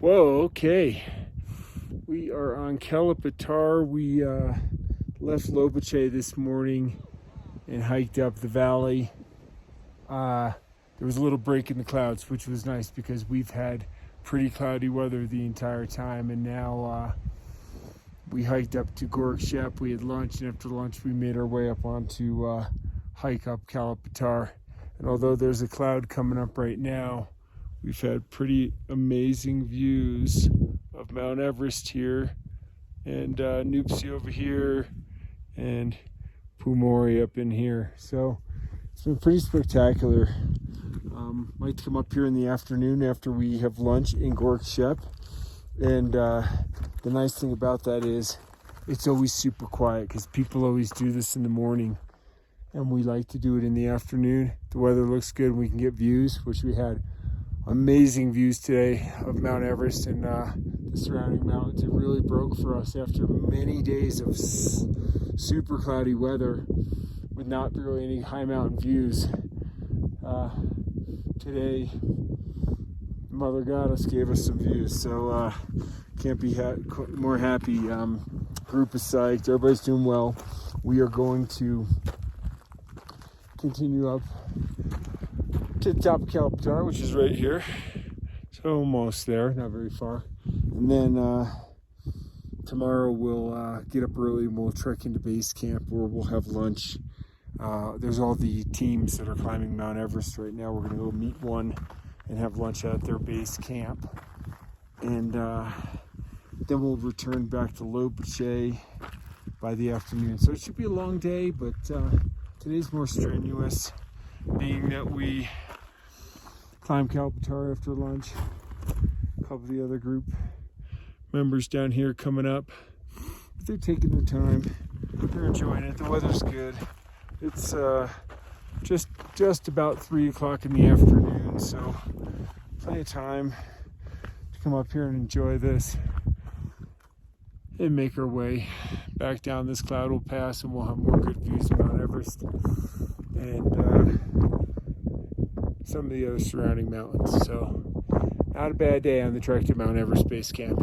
Whoa, okay. We are on Patthar. We left Lopache this morning and hiked up the valley. There was a little break in the clouds, which was nice because we've had pretty cloudy weather the entire time. And now we hiked up to Gorkshep. We had lunch, and after lunch we made our way up onto hike up Patthar. And although there's a cloud coming up right now, we've had pretty amazing views of Mount Everest here, and Nuptse over here, and Pumori up in here. So it's been pretty spectacular. Might come up here in the afternoon after we have lunch in Gorkshep. And the nice thing about that is it's always super quiet because people always do this in the morning, and we like to do it in the afternoon. The weather looks good, we can get views, which we had amazing views today of Mount Everest and the surrounding mountains. It really broke for us after many days of super cloudy weather with not really any high mountain views. Today, Mother Goddess gave us some views, so can't be more happy. Group is psyched, everybody's doing well. We are going to continue up to the top of Patthar, which is right here. So almost there, not very far. And then tomorrow we'll get up early and we'll trek into base camp where we'll have lunch. There's all the teams that are climbing Mount Everest right now. We're going to go meet one and have lunch at their base camp. And then we'll return back to Lopache by the afternoon. So it should be a long day, but today's more strenuous, being that we climbed Patthar after lunch. A couple of the other group members down here coming up. But they're taking their time. They're enjoying it. The weather's good. It's just about 3 o'clock in the afternoon, so plenty of time to come up here and enjoy this and make our way back down. This cloud will pass and we'll have more good views of Mount Everest and some of the other surrounding mountains. So not a bad day on the trek to Mount Everest Base Camp.